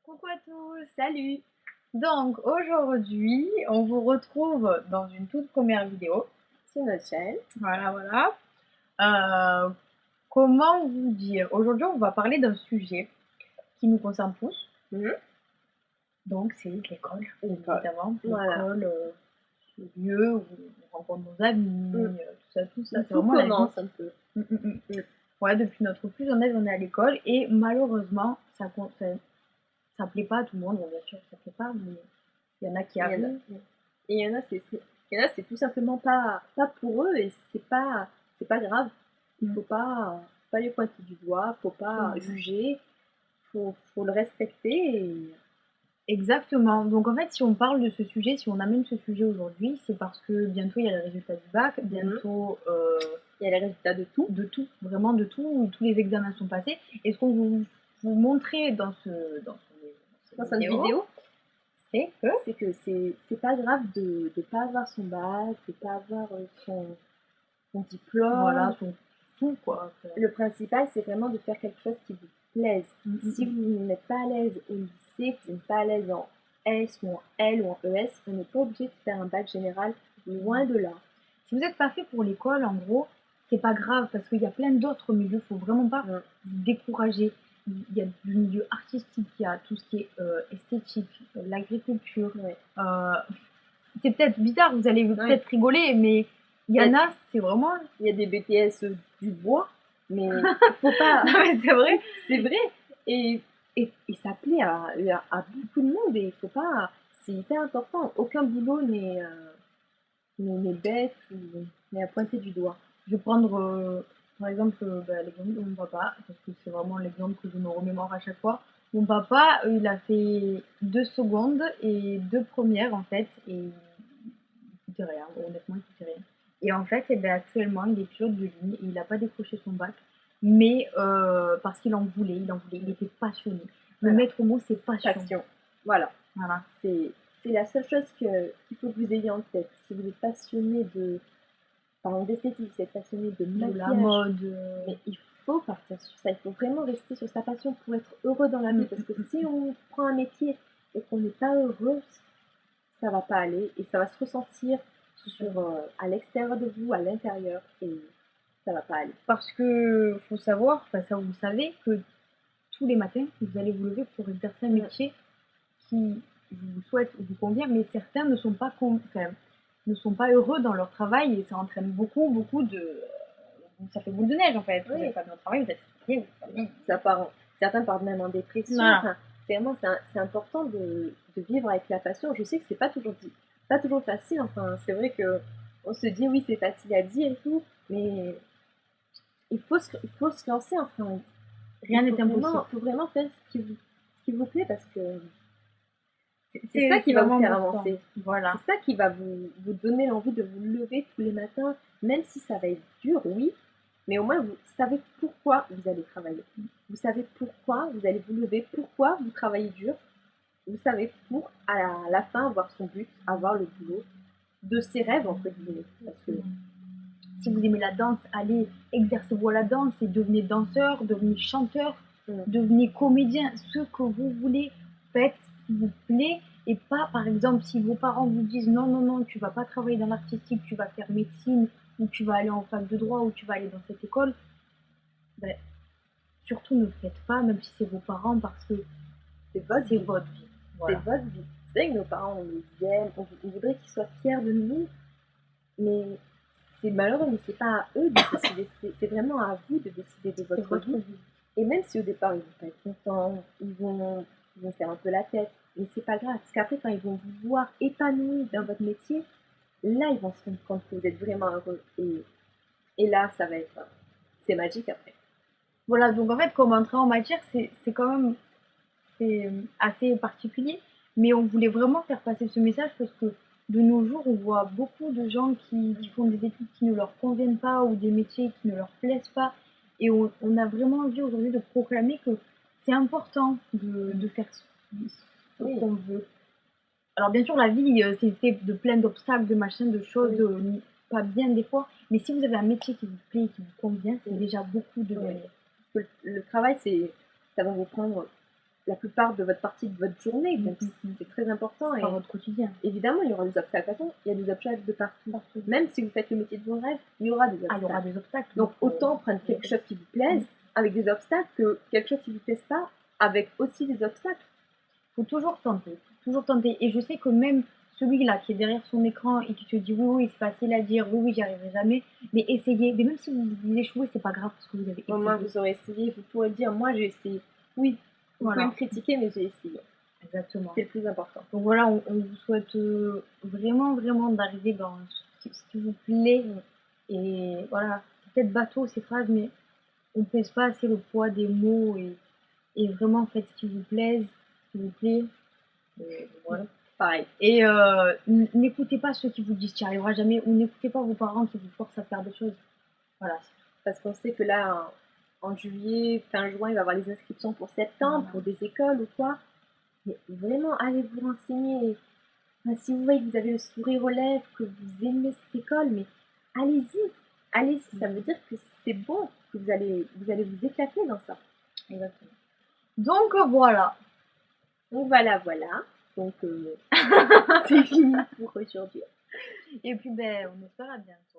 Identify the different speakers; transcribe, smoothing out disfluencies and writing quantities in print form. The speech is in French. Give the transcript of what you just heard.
Speaker 1: Coucou à tous!
Speaker 2: Salut!
Speaker 1: Donc aujourd'hui, on vous retrouve dans une toute première vidéo.
Speaker 2: Sur notre chaîne.
Speaker 1: Voilà, voilà. Euh, Comment vous dire? Aujourd'hui, on va parler d'un sujet qui nous concerne tous.
Speaker 2: Mhm.
Speaker 1: Donc c'est l'école,
Speaker 2: L'école.
Speaker 1: évidemment.
Speaker 2: Voilà.
Speaker 1: L'école, le lieu où on rencontre nos amis,
Speaker 2: Mm.
Speaker 1: tout ça, tout ça.
Speaker 2: Où
Speaker 1: C'est
Speaker 2: tout
Speaker 1: vraiment la vie.
Speaker 2: commence un peu. Mm.
Speaker 1: Ouais, depuis notre plus jeune âge, on est à l'école et malheureusement, ça plaît pas à tout le monde. Bon, bien sûr, ça plaît pas, mais il y en a qui
Speaker 2: Il y en a.
Speaker 1: arrivent.
Speaker 2: Et il y en a, il y en a, c'est tout simplement pas pour eux et c'est pas grave. Il faut pas les pointer du doigt, faut pas juger, faut le respecter.
Speaker 1: Exactement. Donc en fait, si on parle de ce sujet, si on amène ce sujet aujourd'hui, c'est parce que bientôt il y a les résultats du bac, bientôt
Speaker 2: Il y a les résultats
Speaker 1: de tout, vraiment de tout, où tous les examens sont passés. Et ce qu'on vous montrer
Speaker 2: dans
Speaker 1: cette
Speaker 2: cette
Speaker 1: vidéo,
Speaker 2: vidéo,
Speaker 1: c'est que
Speaker 2: c'est que c'est pas grave de pas avoir son bac, de pas avoir son diplôme.
Speaker 1: voilà, sont tout quoi.
Speaker 2: Le principal, c'est vraiment de faire quelque chose qui vous plaise. Si vous n'êtes pas à l'aise au lycée, que vous n'êtes pas à l'aise en S ou en L ou en ES, on n'est pas obligé de faire un bac général, loin de là.
Speaker 1: Si vous n'êtes pas fait pour l'école, en gros, c'est pas grave parce qu'il y a plein d'autres milieux. Faut vraiment pas vous décourager. Il y a du milieu artistique, il y a tout ce qui est esthétique, l'agriculture. C'est peut-être bizarre, vous allez peut-être rigoler, mais il y en a, c'est vraiment.
Speaker 2: Il y a des BTS du bois, mais faut pas.
Speaker 1: Non, mais c'est vrai.
Speaker 2: C'est vrai. Et ça plaît à beaucoup de monde et il faut pas. C'est hyper important. Aucun boulot n'est bête ou n'est à pointer du doigt.
Speaker 1: Je vais prendre par exemple l'exemple de mon papa, parce que c'est vraiment l'exemple que je me remémore à chaque fois. Mon papa, il a fait 2 secondes et 2 premières en fait, et il foutait rien, honnêtement il foutait rien. Et en fait, eh ben, actuellement, il est pilote de ligne et il n'a pas décroché son bac, mais parce qu'il en voulait, il était passionné. Le maître mot, c'est passion.
Speaker 2: Passion. Voilà.
Speaker 1: Voilà.
Speaker 2: C'est la seule chose qu'il faut que vous ayez en tête. Si vous êtes passionné de, par exemple d'esthétique, si vous êtes passionné de maquillage,
Speaker 1: la mode.
Speaker 2: mais il faut partir sur ça. Il faut vraiment rester sur sa passion pour être heureux dans la vie. Parce que si on prend un métier et qu'on n'est pas heureux, ça va pas aller et ça va se ressentir à l'extérieur de vous, à l'intérieur, et ça va pas aller.
Speaker 1: Parce que faut savoir, enfin ça vous savez, que tous les matins, vous allez vous lever pour exercer un métier qui vous souhaite ou vous convient, mais certains ne sont pas heureux dans leur travail et ça entraîne beaucoup, beaucoup de. Ça fait boule de neige en fait. Vous n'êtes pas dans le travail, vous êtes fatigué,
Speaker 2: Certains partent même en dépression.
Speaker 1: Voilà.
Speaker 2: Enfin, vraiment, c'est important de vivre avec la passion. Je sais que c'est pas toujours facile. Enfin, c'est vrai que on se dit oui, c'est facile à dire et tout, mais il faut se lancer. Enfin,
Speaker 1: rien n'est impossible.
Speaker 2: Il faut vraiment faire ce qui vous plaît parce que c'est ça qui va vous faire avancer.
Speaker 1: Voilà.
Speaker 2: C'est ça qui va vous donner envie de vous lever tous les matins, même si ça va être dur, oui, mais au moins vous savez pourquoi vous allez travailler. Vous savez pourquoi vous allez vous lever, pourquoi vous travaillez dur. Vous savez pour à la fin avoir son but, avoir le boulot de ses rêves entre guillemets. Parce que
Speaker 1: si vous aimez la danse, allez exercez-vous à la danse et devenez danseur, devenez chanteur, devenez comédien, ce que vous voulez, faites ce qui vous plaît. Et pas, par exemple, si vos parents vous disent non, non, non, tu vas pas travailler dans l'artistique, tu vas faire médecine, ou tu vas aller en fac de droit, ou tu vas aller dans cette école, ben, surtout ne le faites pas, même si c'est vos parents, parce que
Speaker 2: c'est votre vie.
Speaker 1: Voilà.
Speaker 2: C'est votre vie. C'est vrai que nos parents, on les aime, on voudrait qu'ils soient fiers de nous, mais c'est malheureux, mais c'est pas à eux de décider, c'est vraiment à vous de décider de votre vie. Et même si au départ ils vont pas être contents, ils vont faire un peu la tête, mais c'est pas grave, parce qu'après quand ils vont vous voir épanoui dans votre métier, là ils vont se rendre compte que vous êtes vraiment heureux, et là ça va être, c'est magique après.
Speaker 1: Voilà, donc en fait comme entrer en matière, c'est quand même assez particulier, mais on voulait vraiment faire passer ce message parce que de nos jours, on voit beaucoup de gens qui font des études qui ne leur conviennent pas ou des métiers qui ne leur plaisent pas. Et on a vraiment envie aujourd'hui de proclamer que c'est important de faire ce qu'on veut. Alors bien sûr, la vie, c'est fait de plein d'obstacles, de machins, de choses pas bien des fois. Mais si vous avez un métier qui vous plaît, qui vous convient, c'est déjà beaucoup de gagner.
Speaker 2: Le travail, ça va vous prendre la plupart de votre partie de votre journée, donc c'est très important.
Speaker 1: Et dans votre quotidien.
Speaker 2: Évidemment, il y aura des obstacles. De toute façon, il y a des obstacles de partout. Même si vous faites le métier de vos rêves, il y aura des obstacles.
Speaker 1: Ah, il y aura des obstacles.
Speaker 2: Donc autant prendre quelque chose qui vous plaise avec des obstacles que quelque chose qui ne vous plaise pas avec aussi des obstacles.
Speaker 1: Il faut toujours tenter, toujours tenter. Et je sais que même celui-là qui est derrière son écran et qui te dit oui, c'est facile à dire, oui, j'y arriverai jamais, mais essayez. Mais même si vous échouez, c'est pas grave parce que vous avez essayé.
Speaker 2: Au moins, vous aurez essayé, vous pourrez dire, moi j'ai essayé. Oui, vous pouvez me critiquer, mais j'ai essayé.
Speaker 1: Exactement.
Speaker 2: C'est le plus important.
Speaker 1: Donc voilà, on vous souhaite vraiment, vraiment d'arriver dans ce qui vous plaît. Et voilà, c'est peut-être bateau ces phrases, mais on ne pèse pas assez le poids des mots et vraiment faites ce qui vous plaise, ce qui vous plaît. Et voilà.
Speaker 2: Pareil.
Speaker 1: Et n'écoutez pas ceux qui vous disent tu n'y arriveras jamais, ou n'écoutez pas vos parents qui vous forcent à faire des choses. Voilà.
Speaker 2: Parce qu'on sait que là, en juillet, fin juin, il va y avoir les inscriptions pour septembre, pour des écoles ou quoi. Mais vraiment, allez vous renseigner. Enfin, si vous voyez que vous avez le sourire aux lèvres, que vous aimez cette école, mais allez-y. Allez-y, ça veut dire que c'est bon, que vous allez vous éclater dans ça.
Speaker 1: Exactement. Donc voilà.
Speaker 2: Donc voilà. Donc c'est fini pour aujourd'hui.
Speaker 1: Et puis on espère à bientôt.